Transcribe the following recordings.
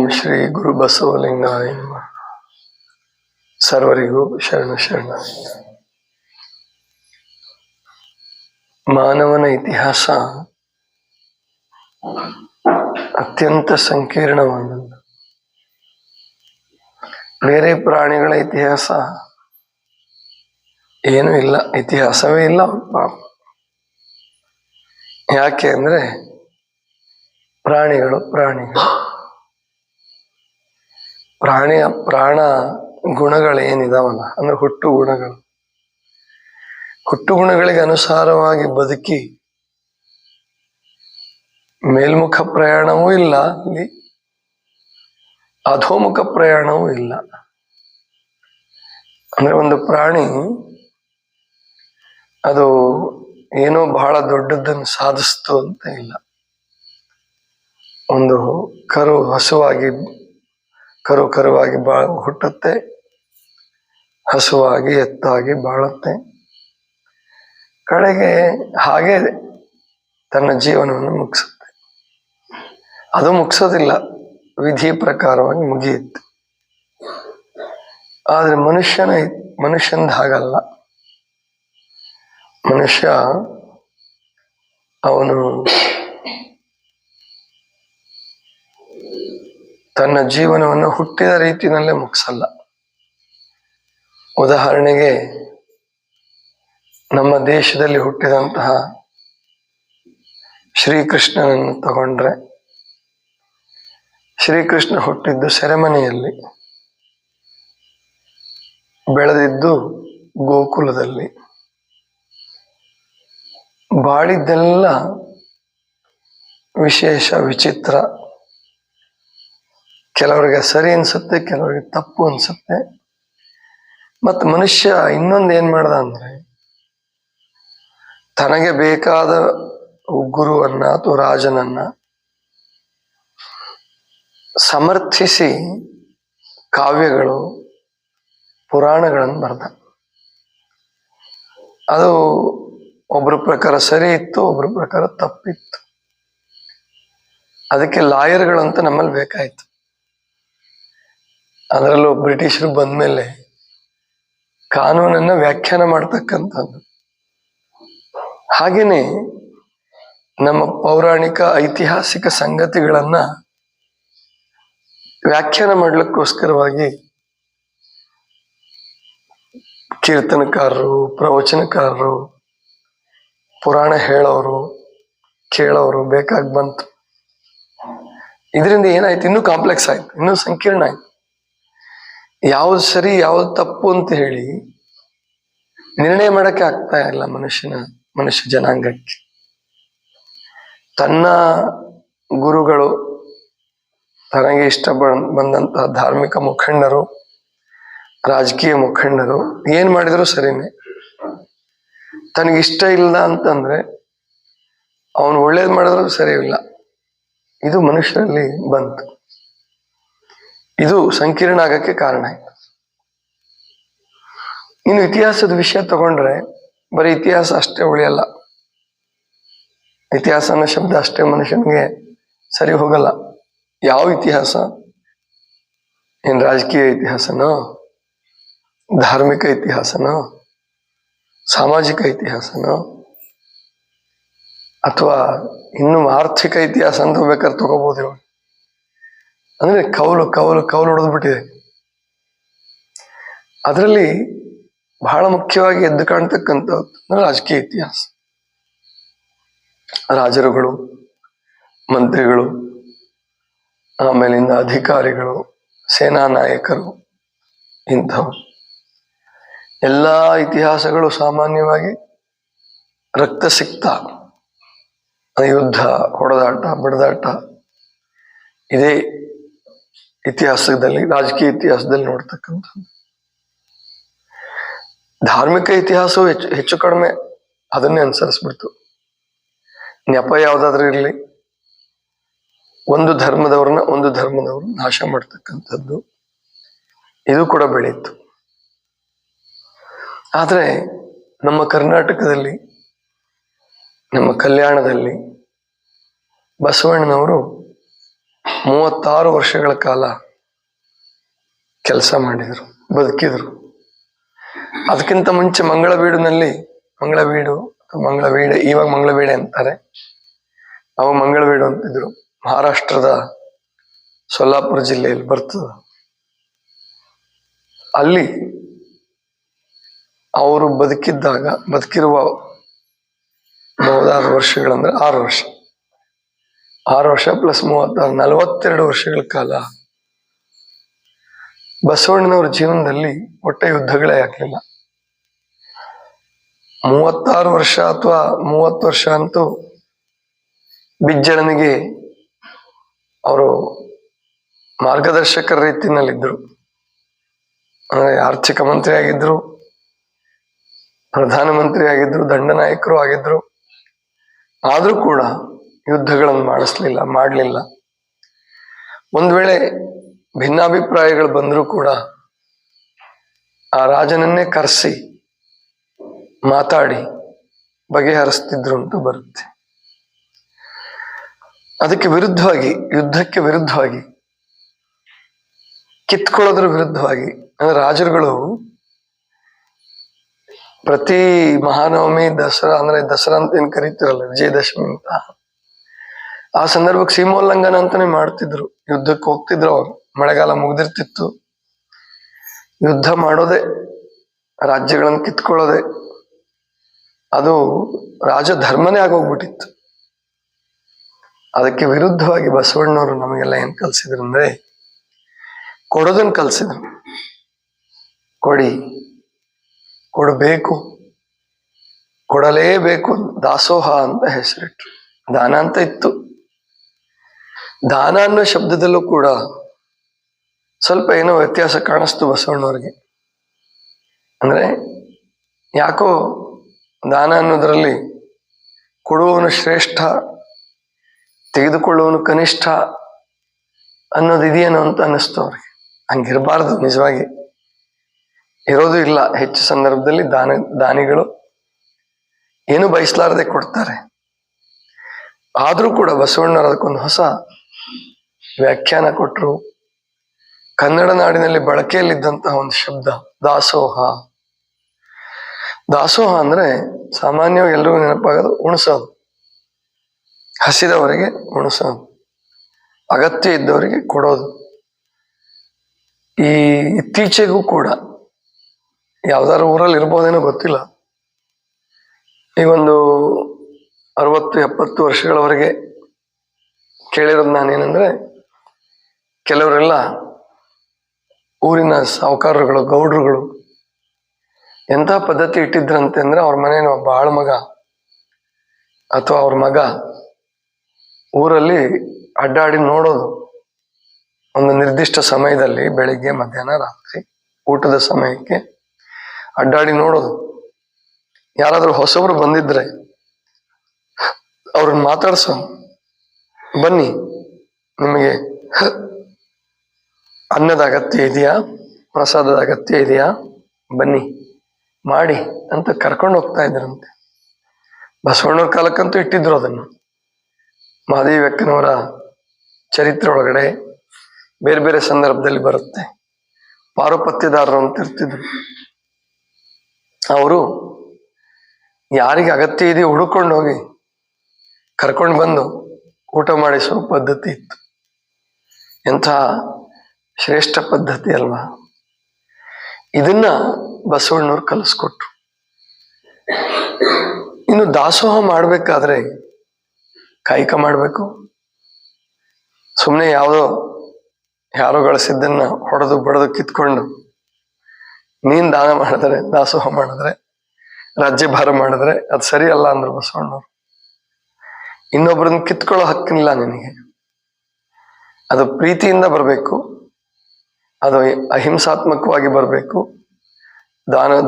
ಶ್ರೀ ಗುರು ಬಸವಲಿಂಗಾಯ ನಮಃ. ಸರ್ವರಿಗೂ ಶರಣ ಶರಣ. ಮಾನವನ ಇತಿಹಾಸ ಅತ್ಯಂತ ಸಂಕೀರ್ಣವಾದದ್ದು. ಬೇರೆ ಪ್ರಾಣಿಗಳ ಇತಿಹಾಸ ಏನೂ ಇಲ್ಲ, ಇತಿಹಾಸವೇ ಇಲ್ಲ. ಯಾಕೆ ಅಂದ್ರೆ ಪ್ರಾಣಿಗಳು ಪ್ರಾಣಿಯ ಪ್ರಾಣ ಗುಣಗಳೇನಿದಾವಲ್ಲ, ಅಂದ್ರೆ ಹುಟ್ಟು ಗುಣಗಳಿಗೆ ಅನುಸಾರವಾಗಿ ಬದುಕಿ ಮೇಲ್ಮುಖ ಪ್ರಯಾಣವೂ ಇಲ್ಲ, ಅಲ್ಲಿ ಅಧೋಮುಖ ಪ್ರಯಾಣವೂ ಇಲ್ಲ. ಅಂದ್ರೆ ಒಂದು ಪ್ರಾಣಿ ಅದು ಏನೋ ಬಹಳ ದೊಡ್ಡದನ್ನು ಸಾಧಿಸ್ತು ಅಂತ ಇಲ್ಲ. ಒಂದು ಹಸುವಾಗಿ ಹುಟ್ಟುತ್ತೆ, ಹಸುವಾಗಿ ಎತ್ತಾಗಿ ಬಾಳುತ್ತೆ, ಕಡೆಗೆ ಹಾಗೆ ತನ್ನ ಜೀವನವನ್ನು ಮುಗಿಸುತ್ತೆ. ಅದು ಮುಗಿಸೋದಿಲ್ಲ, ವಿಧಿ ಪ್ರಕಾರವಾಗಿ ಮುಗಿಯುತ್ತೆ. ಆದ್ರೆ ಮನುಷ್ಯಂದ ಹಾಗಲ್ಲ. ಮನುಷ್ಯ ಅವನು ತನ್ನ ಜೀವನವನ್ನು ಹುಟ್ಟಿದ ರೀತಿಯಲ್ಲೇ ಮುಗಿಸಲ್ಲ. ಉದಾಹರಣೆಗೆ ನಮ್ಮ ದೇಶದಲ್ಲಿ ಹುಟ್ಟಿದಂತಹ ಶ್ರೀಕೃಷ್ಣನನ್ನು ತಗೊಂಡ್ರೆ, ಶ್ರೀಕೃಷ್ಣ ಹುಟ್ಟಿದ್ದು ಸೆರೆಮನೆಯಲ್ಲಿ, ಬೆಳೆದಿದ್ದು ಗೋಕುಲದಲ್ಲಿ, ಬಾಳಿದ್ದೆಲ್ಲ ವಿಶೇಷ ವಿಚಿತ್ರ. ಕೆಲವರಿಗೆ ಸರಿ ಅನ್ಸುತ್ತೆ, ಕೆಲವರಿಗೆ ತಪ್ಪು ಅನ್ಸುತ್ತೆ. ಮತ್ತು ಮನುಷ್ಯ ಇನ್ನೊಂದು ಏನ್ ಮಾಡ್ದ ಅಂದ್ರೆ, ತನಗೆ ಬೇಕಾದ ಗುರುವನ್ನ ಅಥವಾ ರಾಜನನ್ನ ಸಮರ್ಥಿಸಿ ಕಾವ್ಯಗಳು, ಪುರಾಣಗಳನ್ನು ಬರೆದ. ಅದು ಒಬ್ಬರ ಪ್ರಕಾರ ಸರಿ ಇತ್ತು, ಒಬ್ಬರ ಪ್ರಕಾರ ತಪ್ಪಿತ್ತು. ಅದಕ್ಕೆ ಲಾಯರ್ಗಳಂತ ನಮ್ಮಲ್ಲಿ ಬೇಕಾಯ್ತು. ಅದರಲ್ಲೂ ಬ್ರಿಟಿಷರು ಬಂದ್ಮೇಲೆ ಕಾನೂನನ್ನ ವ್ಯಾಖ್ಯಾನ ಮಾಡ್ತಕ್ಕಂಥದ್ದು. ಹಾಗೇನೆ ನಮ್ಮ ಪೌರಾಣಿಕ ಐತಿಹಾಸಿಕ ಸಂಗತಿಗಳನ್ನ ವ್ಯಾಖ್ಯಾನ ಮಾಡ್ಲಿಕ್ಕೋಸ್ಕರವಾಗಿ ಕೀರ್ತನಕಾರರು, ಪ್ರವಚನಕಾರರು, ಪುರಾಣ ಹೇಳೋರು, ಕೇಳೋರು ಬೇಕಾಗಿ ಬಂತು. ಇದರಿಂದ ಏನಾಯ್ತು, ಇನ್ನೂ ಕಾಂಪ್ಲೆಕ್ಸ್ ಆಯ್ತು, ಇನ್ನೂ ಸಂಕೀರ್ಣ ಆಯ್ತು. ಯಾವ್ದು ಸರಿ ಯಾವ್ದು ತಪ್ಪು ಅಂತ ಹೇಳಿ ನಿರ್ಣಯ ಮಾಡಕ್ಕೆ ಆಗ್ತಾ ಇಲ್ಲ ಮನುಷ್ಯ ಜನಾಂಗಕ್ಕೆ. ತನ್ನ ಗುರುಗಳು, ತನಗೆ ಇಷ್ಟ ಬಂದಂತಹ ಧಾರ್ಮಿಕ ಮುಖಂಡರು, ರಾಜಕೀಯ ಮುಖಂಡರು ಏನ್ ಮಾಡಿದ್ರು ಸರಿನೇ. ತನಗಿಷ್ಟ ಇಲ್ಲ ಅಂತಂದ್ರೆ ಅವನು ಒಳ್ಳೇದು ಮಾಡಿದ್ರು ಸರಿ ಇಲ್ಲ. ಇದು ಮನುಷ್ಯರಲ್ಲಿ ಬಂತು. ಇದು ಸಂಕೀರ್ಣ ಆಗಕ್ಕೆ ಕಾರಣ ಆಯ್ತು. ಇನ್ನು ಇತಿಹಾಸದ ವಿಷಯ ತಗೊಂಡ್ರೆ ಬರೀ ಇತಿಹಾಸ ಅಷ್ಟೇ ಉಳಿಯಲ್ಲ. ಇತಿಹಾಸ ಅನ್ನೋ ಶಬ್ದ ಅಷ್ಟೇ ಮನುಷ್ಯನಿಗೆ ಸರಿ ಹೋಗಲ್ಲ. ಯಾವ ಇತಿಹಾಸ? ಏನ್ ರಾಜಕೀಯ ಇತಿಹಾಸನೋ, ಧಾರ್ಮಿಕ ಇತಿಹಾಸನೋ, ಸಾಮಾಜಿಕ ಇತಿಹಾಸನೋ, ಅಥವಾ ಇನ್ನು ಆರ್ಥಿಕ ಇತಿಹಾಸ ಅಂತ ಬೇಕಾದ್ರೆ ತಗೋಬಹುದು. ಅಂದ್ರೆ ಕೌಲು ಹೊಡೆದು ಬಿಟ್ಟಿದೆ. ಅದರಲ್ಲಿ ಬಹಳ ಮುಖ್ಯವಾಗಿ ಎದ್ದು ಕಾಣ್ತಕ್ಕಂಥದ್ದು ರಾಜಕೀಯ ಇತಿಹಾಸ. ರಾಜರುಗಳು, ಮಂತ್ರಿಗಳು, ಆಮೇಲಿಂದ ಅಧಿಕಾರಿಗಳು, ಸೇನಾ ನಾಯಕರು, ಇಂಥವು ಎಲ್ಲ ಇತಿಹಾಸಗಳು ಸಾಮಾನ್ಯವಾಗಿ ರಕ್ತಸಿಕ್ತ, ಯುದ್ಧ, ಹೊಡೆದಾಟ, ಬಡದಾಟ ಇದೇ ಇತಿಹಾಸದಲ್ಲಿ, ರಾಜಕೀಯ ಇತಿಹಾಸದಲ್ಲಿ ನೋಡ್ತಕ್ಕಂಥದ್ದು. ಧಾರ್ಮಿಕ ಇತಿಹಾಸವು ಹೆಚ್ಚು ಕಡಿಮೆ ಅದನ್ನೇ ಅನುಸರಿಸ್ಬಿಡ್ತು. ನೆಪ ಯಾವ್ದಾದ್ರೂ ಇರಲಿ, ಒಂದು ಧರ್ಮದವ್ರನ್ನ ನಾಶ ಮಾಡ್ತಕ್ಕಂಥದ್ದು, ಇದು ಕೂಡ ಬೆಳೀತು. ಆದ್ರೆ ನಮ್ಮ ಕರ್ನಾಟಕದಲ್ಲಿ, ನಮ್ಮ ಕಲ್ಯಾಣದಲ್ಲಿ ಬಸವಣ್ಣನವರು 36 ವರ್ಷಗಳ ಕಾಲ ಕೆಲಸ ಮಾಡಿದರು, ಬದುಕಿದ್ರು. ಅದಕ್ಕಿಂತ ಮುಂಚೆ ಮಂಗಳವೀಡಿನಲ್ಲಿ, ಮಂಗಳವೀಡೆ ಇವಾಗ ಮಂಗಳವೀಡೆ ಅಂತಾರೆ, ಅವ ಮಂಗಳವೀಡು ಅಂತಿದ್ರು. ಮಹಾರಾಷ್ಟ್ರದ ಸೊಲ್ಲಾಪುರ ಜಿಲ್ಲೆಯಲ್ಲಿ ಬರ್ತದ. ಅಲ್ಲಿ ಅವರು ಬದುಕಿರುವ ಬಹುದಾದ ವರ್ಷಗಳಂದ್ರೆ 6 ವರ್ಷ, 6 ವರ್ಷ ಪ್ಲಸ್ 36, 42 ವರ್ಷಗಳ ಕಾಲ ಬಸವಣ್ಣನವರ ಜೀವನದಲ್ಲಿ ಒಟ್ಟ ಯುದ್ಧಗಳೇ ಆಗ್ಲಿಲ್ಲ. 36 ವರ್ಷ ಅಥವಾ 30 ವರ್ಷ ಅಂತೂ ಬಿಜ್ಜಳನಿಗೆ ಅವರು ಮಾರ್ಗದರ್ಶಕರ ರೀತಿಯಲ್ಲಿದ್ದರು. ಅಂದ್ರೆ ಆರ್ಥಿಕ ಮಂತ್ರಿ ಆಗಿದ್ರು, ಪ್ರಧಾನಮಂತ್ರಿ ಆಗಿದ್ರು, ದಂಡನಾಯಕರು ಆಗಿದ್ರು. ಆದ್ರೂ ಕೂಡ ಯುದ್ಧಗಳನ್ನು ಮಾಡಲಿಲ್ಲ. ಒಂದ್ ವೇಳೆ ಭಿನ್ನಾಭಿಪ್ರಾಯಗಳು ಬಂದರೂ ಕೂಡ ಆ ರಾಜನನ್ನೇ ಕರೆಸಿ ಮಾತಾಡಿ ಬಗೆಹರಿಸ್ತಿದ್ರು ಅಂತ ಬರುತ್ತೆ. ಅದಕ್ಕೆ ವಿರುದ್ಧವಾಗಿ, ಯುದ್ಧಕ್ಕೆ ವಿರುದ್ಧವಾಗಿ, ಕಿತ್ಕೊಳ್ಳೋದ್ರ ವಿರುದ್ಧವಾಗಿ, ಅಂದ್ರೆ ರಾಜರುಗಳು ಪ್ರತಿ ಮಹಾನವಮಿ, ದಸರಾ ಅಂತ ಏನ್ ಕರೀತಿರಲ್ಲ, ವಿಜಯದಶಮಿ ಅಂತ, ಆ ಸಂದರ್ಭಕ್ಕೆ ಸೀಮೋಲ್ಲಂಘನ ಅಂತಾನೆ ಮಾಡ್ತಿದ್ರು. ಯುದ್ಧಕ್ಕೆ ಹೋಗ್ತಿದ್ರು ಅವರು. ಮಳೆಗಾಲ ಮುಗ್ದಿರ್ತಿತ್ತು, ಯುದ್ಧ ಮಾಡೋದೇ, ರಾಜ್ಯಗಳನ್ನು ಕಿತ್ಕೊಳ್ಳೋದೆ, ಅದು ರಾಜಧರ್ಮನೇ ಆಗೋಗ್ಬಿಟ್ಟಿತ್ತು. ಅದಕ್ಕೆ ವಿರುದ್ಧವಾಗಿ ಬಸವಣ್ಣವರು ನಮಗೆಲ್ಲ ಏನ್ ಕಲ್ಸಿದ್ರು ಅಂದ್ರೆ ಕೊಡೋದನ್ನ ಕಲ್ಸಿದ್ರು. ಕೊಡಬೇಕು, ಕೊಡಲೇಬೇಕು, ದಾಸೋಹ ಅಂತ ಹೆಸರಿಟ್ರು. ದಾನ ಅಂತ ಇತ್ತು. ದಾನ ಅನ್ನೋ ಶಬ್ದದಲ್ಲೂ ಕೂಡ ಸ್ವಲ್ಪ ಏನೋ ವ್ಯತ್ಯಾಸ ಕಾಣಿಸ್ತು ಬಸವಣ್ಣವ್ರಿಗೆ. ಅಂದ್ರೆ ಯಾಕೋ ದಾನ ಅನ್ನೋದ್ರಲ್ಲಿ ಕೊಡುವವನು ಶ್ರೇಷ್ಠ, ತೆಗೆದುಕೊಳ್ಳುವವನು ಕನಿಷ್ಠ ಅನ್ನೋದು ಇದೆಯೇನೋ ಅಂತ ಅನ್ನಿಸ್ತು ಅವ್ರಿಗೆ. ಹಂಗಿರಬಾರ್ದು, ನಿಜವಾಗಿ ಇರೋದು ಇಲ್ಲ. ಹೆಚ್ಚು ಸಂದರ್ಭದಲ್ಲಿ ದಾನಿಗಳು ಏನು ಬಯಸಲಾರದೆ ಕೊಡ್ತಾರೆ. ಆದ್ರೂ ಕೂಡ ಬಸವಣ್ಣವರು ಅದಕ್ಕೊಂದು ಹೊಸ ವ್ಯಾಖ್ಯಾನ ಕೊಟ್ಟರು. ಕನ್ನಡ ನಾಡಿನಲ್ಲಿ ಬಳಕೆಯಲ್ಲಿದ್ದಂತಹ ಒಂದು ಶಬ್ದ ದಾಸೋಹ. ದಾಸೋಹ ಅಂದ್ರೆ ಸಾಮಾನ್ಯವಾಗಿ ಎಲ್ರಿಗೂ ನೆನಪಾಗೋದು ಉಣಿಸೋದು, ಹಸಿದವರಿಗೆ ಉಣಿಸೋದು, ಅಗತ್ಯ ಇದ್ದವರಿಗೆ ಕೊಡೋದು. ಈ ಇತ್ತೀಚೆಗೂ ಕೂಡ ಯಾವ್ದಾದ್ರು ಊರಲ್ಲಿ ಇರ್ಬೋದೇನೋ ಗೊತ್ತಿಲ್ಲ, ಈಗ ಒಂದು 60-70 ವರ್ಷಗಳವರೆಗೆ ಕೇಳಿರೋದು ನಾನೇನಂದ್ರೆ, ಕೆಲವರೆಲ್ಲ ಊರಿನ ಸಾಹುಕಾರರುಗಳು, ಗೌಡ್ರುಗಳು ಎಂಥ ಪದ್ಧತಿ ಇಟ್ಟಿದ್ರಂತೆ ಅಂದ್ರೆ, ಅವ್ರ ಮನೇನ ಒಬ್ಬ ಆಳ್ ಮಗ ಅಥವಾ ಅವ್ರ ಮಗ ಊರಲ್ಲಿ ಅಡ್ಡಾಡಿ ನೋಡೋದು. ಒಂದು ನಿರ್ದಿಷ್ಟ ಸಮಯದಲ್ಲಿ, ಬೆಳಿಗ್ಗೆ, ಮಧ್ಯಾಹ್ನ, ರಾತ್ರಿ ಊಟದ ಸಮಯಕ್ಕೆ ಅಡ್ಡಾಡಿ ನೋಡೋದು. ಯಾರಾದ್ರೂ ಹೊಸಬ್ರು ಬಂದಿದ್ರೆ ಅವ್ರನ್ನ ಮಾತಾಡ್ಸೋ, ಬನ್ನಿ ನಿಮಗೆ ಅನ್ನದ ಅಗತ್ಯ ಇದೆಯಾ, ಪ್ರಸಾದದ ಅಗತ್ಯ ಇದೆಯಾ, ಬನ್ನಿ ಮಾಡಿ ಅಂತ ಕರ್ಕೊಂಡು ಹೋಗ್ತಾ ಇದ್ರಂತೆ. ಬಸವಣ್ಣವ್ರ ಕಾಲಕ್ಕಂತೂ ಇಟ್ಟಿದ್ರು ಅದನ್ನು. ಮಹಾದೇವಕ್ಕನವರ ಚರಿತ್ರೆ ಒಳಗಡೆ ಬೇರೆ ಬೇರೆ ಸಂದರ್ಭದಲ್ಲಿ ಬರುತ್ತೆ. ಪಾರುಪತ್ಯದಾರರು ಅಂತ ಇರ್ತಿದ್ರು. ಅವರು ಯಾರಿಗೆ ಅಗತ್ಯ ಇದೆಯೋ ಹುಡುಕೊಂಡು ಹೋಗಿ ಕರ್ಕೊಂಡು ಬಂದು ಊಟ ಮಾಡಿಸುವ ಪದ್ಧತಿ ಇತ್ತು. ಎಂಥ ಶ್ರೇಷ್ಠ ಪದ್ಧತಿ ಅಲ್ವಾ. ಇದನ್ನ ಬಸವಣ್ಣವ್ರು ಕಲಿಸ್ಕೊಟ್ರು. ಇನ್ನು ದಾಸೋಹ ಮಾಡ್ಬೇಕಾದ್ರೆ ಕಾಯಕ ಮಾಡ್ಬೇಕು. ಸುಮ್ಮನೆ ಯಾರೋ ಗಳಿಸಿದ್ದನ್ನ ಹೊಡೆದು ಬಡದು ಕಿತ್ಕೊಂಡು ನೀನ್ ದಾನ ಮಾಡಿದ್ರೆ, ದಾಸೋಹ ಮಾಡಿದ್ರೆ, ರಾಜ್ಯಭಾರ ಮಾಡಿದ್ರೆ ಅದು ಸರಿ ಅಲ್ಲ ಅಂದ್ರು ಬಸವಣ್ಣವ್ರು. ಇನ್ನೊಬ್ಬರನ್ನ ಕಿತ್ಕೊಳ್ಳೋ ಹಕ್ಕಿಲ್ಲ ನಿನಗೆ. ಅದು ಪ್ರೀತಿಯಿಂದ ಬರಬೇಕು, ಅದು ಅಹಿಂಸಾತ್ಮಕವಾಗಿ ಬರಬೇಕು,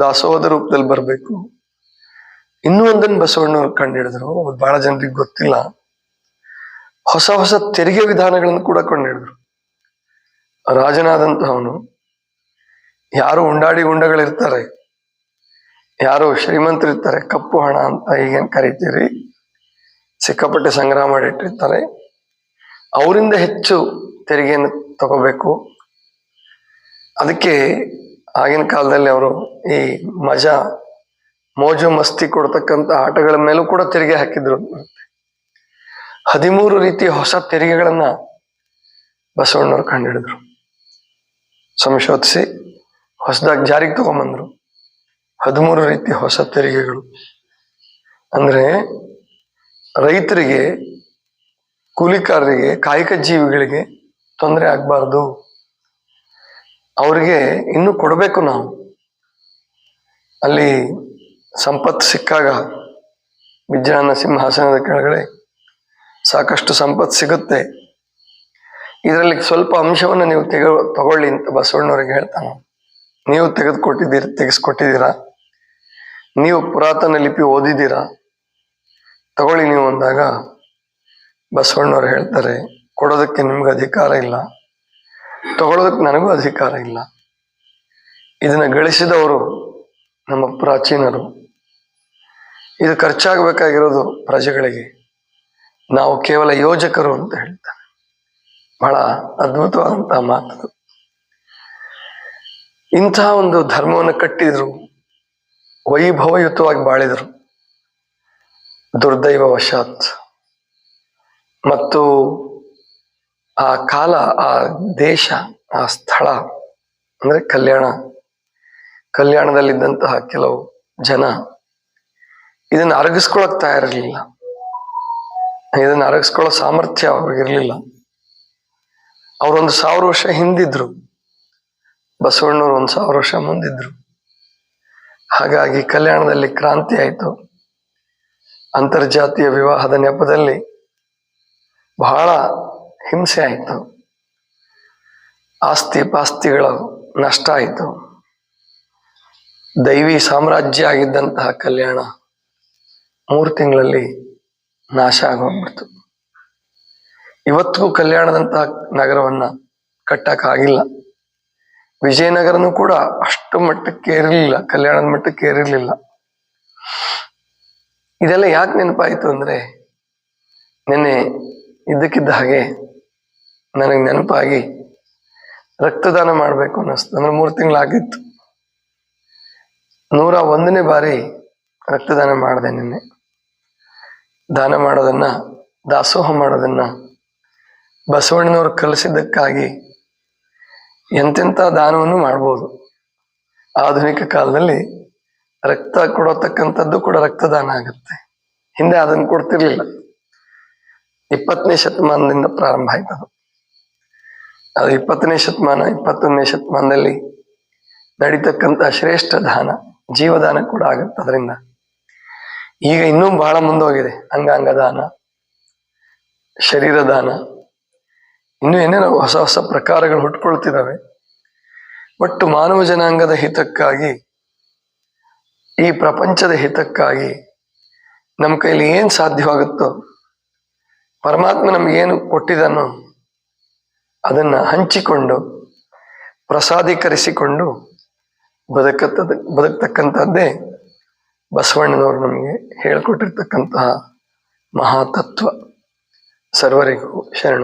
ದಾಸೋಹದ ರೂಪದಲ್ಲಿ ಬರಬೇಕು. ಇನ್ನೂ ಒಂದನ್ನು ಬಸವಣ್ಣವ್ರು ಕಂಡುಹಿಡಿದ್ರು, ಬಹಳ ಜನರಿಗೆ ಗೊತ್ತಿಲ್ಲ. ಹೊಸ ತೆರಿಗೆ ವಿಧಾನಗಳನ್ನು ಕೂಡ ಕಂಡುಹಿಡಿದ್ರು. ರಾಜನಾದಂತಹವನು, ಯಾರು ಉಂಡಾಡಿ ಗುಂಡಗಳಿರ್ತಾರೆ, ಯಾರು ಶ್ರೀಮಂತರಿರ್ತಾರೆ, ಕಪ್ಪು ಹಣ ಅಂತ ಈಗೇನ್ ಕರಿತೀರಿ, ಸಿಕ್ಕಾಪಟ್ಟೆ ಸಂಗ್ರಹ ಮಾಡಿಟ್ಟಿರ್ತಾರೆ, ಅವರಿಂದ ಹೆಚ್ಚು ತೆರಿಗೆಯನ್ನು ತಗೋಬೇಕು. ಅದಕ್ಕೆ ಆಗಿನ ಕಾಲದಲ್ಲಿ ಅವರು ಈ ಮಜಾ ಮೋಜು ಮಸ್ತಿ ಕೊಡ್ತಕ್ಕಂಥ ಆಟಗಳ ಮೇಲೂ ಕೂಡ ತೆರಿಗೆ ಹಾಕಿದ್ರು. 13 ರೀತಿಯ ಹೊಸ ತೆರಿಗೆಗಳನ್ನ ಬಸವಣ್ಣವ್ರು ಕಂಡುಹಿಡಿದ್ರು, ಸಂಶೋಧಿಸಿ ಹೊಸದಾಗಿ ಜಾರಿಗೆ ತಗೊಂಬಂದ್ರು. 13 ರೀತಿಯ ಹೊಸ ತೆರಿಗೆಗಳು ಅಂದ್ರೆ ರೈತರಿಗೆ, ಕೂಲಿಕಾರರಿಗೆ, ಕಾಯಕ ಜೀವಿಗಳಿಗೆ ತೊಂದರೆ ಆಗ್ಬಾರ್ದು, ಅವ್ರಿಗೆ ಇನ್ನೂ ಕೊಡಬೇಕು. ನಾವು ಅಲ್ಲಿ ಸಂಪತ್ತು ಸಿಕ್ಕಾಗ ವಿಜ್ಞಾನ ಸಿಂಹಾಸನದ ಕೆಳಗಡೆ ಸಾಕಷ್ಟು ಸಂಪತ್ತು ಸಿಗುತ್ತೆ, ಇದರಲ್ಲಿ ಸ್ವಲ್ಪ ಅಂಶವನ್ನು ನೀವು ತಗೊಳ್ಳಿ ಅಂತ ಬಸವಣ್ಣವ್ರಿಗೆ ಹೇಳ್ತಾನೆ. ನೀವು ತೆಗೆಸ್ಕೊಟ್ಟಿದ್ದೀರಾ, ನೀವು ಪುರಾತನ ಲಿಪಿ ಓದಿದ್ದೀರಾ, ತಗೊಳ್ಳಿ ನೀವು ಅಂದಾಗ ಬಸವಣ್ಣವ್ರು ಹೇಳ್ತಾರೆ, ಕೊಡೋದಕ್ಕೆ ನಿಮ್ಗೆ ಅಧಿಕಾರ ಇಲ್ಲ, ತಗೊಳ್ಳೋದಕ್ಕೆ ನನಗೂ ಅಧಿಕಾರ ಇಲ್ಲ. ಇದನ್ನ ಗಳಿಸಿದವರು ನಮ್ಮ ಪ್ರಾಚೀನರು. ಇದು ಖರ್ಚಾಗಬೇಕಾಗಿರೋದು ಪ್ರಜೆಗಳಿಗೆ, ನಾವು ಕೇವಲ ಯೋಜಕರು ಅಂತ ಹೇಳ್ತಾರೆ. ಬಹಳ ಅದ್ಭುತವಾದಂತಹ ಮಾತು. ಇಂತಹ ಒಂದು ಧರ್ಮವನ್ನು ಕಟ್ಟಿದ್ರು, ವೈಭವಯುತವಾಗಿ ಬಾಳಿದರು. ದುರ್ದೈವವಶಾತ್ ಮತ್ತು ಆ ಕಾಲ, ಆ ದೇಶ, ಆ ಸ್ಥಳ ಅಂದ್ರೆ ಕಲ್ಯಾಣದಲ್ಲಿದ್ದಂತಹ ಕೆಲವು ಜನ ಇದನ್ನು ಅರಗಿಸ್ಕೊಳಕ್ ತಯಾರಿರ್ಲಿಲ್ಲ, ಇದನ್ನು ಅರಗಿಸ್ಕೊಳ್ಳೋ ಸಾಮರ್ಥ್ಯ ಅವ್ರಿಗಿರ್ಲಿಲ್ಲ. ಅವ್ರೊಂದು 1000 ವರ್ಷ ಹಿಂದಿದ್ರು, ಬಸವಣ್ಣವ್ರು 1000 ವರ್ಷ ಮುಂದಿದ್ರು. ಹಾಗಾಗಿ ಕಲ್ಯಾಣದಲ್ಲಿ ಕ್ರಾಂತಿ ಆಯಿತು. ಅಂತರ್ಜಾತೀಯ ವಿವಾಹದ ನೆಪದಲ್ಲಿ ಬಹಳ ಹಿಂಸೆ ಆಯಿತು, ಆಸ್ತಿ ಪಾಸ್ತಿಗಳ ನಷ್ಟ ಆಯಿತು. ದೈವಿ ಸಾಮ್ರಾಜ್ಯ ಆಗಿದ್ದಂತಹ ಕಲ್ಯಾಣ 3 ತಿಂಗಳಲ್ಲಿ ನಾಶ ಆಗೋಗ್ಬಿಡ್ತು. ಇವತ್ತಿಗೂ ಕಲ್ಯಾಣದಂತಹ ನಗರವನ್ನ ಕಟ್ಟಕ್ಕಾಗಿಲ್ಲ. ವಿಜಯನಗರನೂ ಕೂಡ ಅಷ್ಟು ಮಟ್ಟಕ್ಕೆ ಏರಿರಲಿಲ್ಲ, ಕಲ್ಯಾಣದ ಮಟ್ಟಕ್ಕೆ ಏರಿರಲಿಲ್ಲ. ಇದೆಲ್ಲ ಯಾಕೆ ನೆನಪಾಯಿತು ಅಂದ್ರೆ, ನಿನ್ನೆ ಇದ್ದಕ್ಕಿದ್ದ ಹಾಗೆ ನನಗೆ ನೆನಪಾಗಿ ರಕ್ತದಾನ ಮಾಡಬೇಕು ಅನ್ನಿಸ್ತು. ಅಂದ್ರೆ 3 ತಿಂಗಳಾಗಿತ್ತು. 101ನೇ ಬಾರಿ ರಕ್ತದಾನ ಮಾಡಿದೆ ನಿನ್ನೆ. ದಾನ ಮಾಡೋದನ್ನ, ದಾಸೋಹ ಮಾಡೋದನ್ನ ಬಸವಣ್ಣನವರು ಕಲಿಸಿದ್ದಕ್ಕಾಗಿ ಎಂತೆಂಥ ದಾನವನ್ನು ಮಾಡ್ಬೋದು. ಆಧುನಿಕ ಕಾಲದಲ್ಲಿ ರಕ್ತ ಕೊಡತಕ್ಕಂಥದ್ದು ಕೂಡ ರಕ್ತದಾನ ಆಗುತ್ತೆ. ಹಿಂದೆ ಅದನ್ನು ಕೊಡ್ತಿರ್ಲಿಲ್ಲ. 20ನೇ ಶತಮಾನದಿಂದ ಪ್ರಾರಂಭ ಆಯ್ತದು. ಅದು 20ನೇ ಶತಮಾನ, 21ನೇ ಶತಮಾನದಲ್ಲಿ ನಡೀತಕ್ಕಂಥ ಶ್ರೇಷ್ಠ ದಾನ, ಜೀವದಾನ ಕೂಡ ಆಗುತ್ತೆ ಅದರಿಂದ. ಈಗ ಇನ್ನೂ ಬಹಳ ಮುಂದೋಗಿದೆ. ಅಂಗಾಂಗ ದಾನ, ಶರೀರ ದಾನ, ಇನ್ನೂ ಏನೇನೋ ಹೊಸ ಹೊಸ ಪ್ರಕಾರಗಳು ಹುಟ್ಕೊಳ್ತಿದ್ದಾವೆ. ಒಟ್ಟು ಮಾನವ ಜನಾಂಗದ ಹಿತಕ್ಕಾಗಿ, ಈ ಪ್ರಪಂಚದ ಹಿತಕ್ಕಾಗಿ ನಮ್ಮ ಕೈಲಿ ಏನ್ ಸಾಧ್ಯವಾಗುತ್ತೋ, ಪರಮಾತ್ಮ ನಮಗೇನು ಕೊಟ್ಟಿದ್ದಾನೋ ಅದನ್ನ ಹಂಚಿಕೊಂಡು ಪ್ರಸಾದೀಕರಿಸಿಕೊಂಡು ಬದುಕ್ತಕ್ಕಂಥದ್ದೇ ಬಸವಣ್ಣನವರು ನಮಗೆ ಹೇಳಿಕೊಟ್ಟಿರ್ತಕ್ಕಂತಹ ಮಹಾತತ್ವ. ಸರ್ವರಿಗೂ ಶರಣ.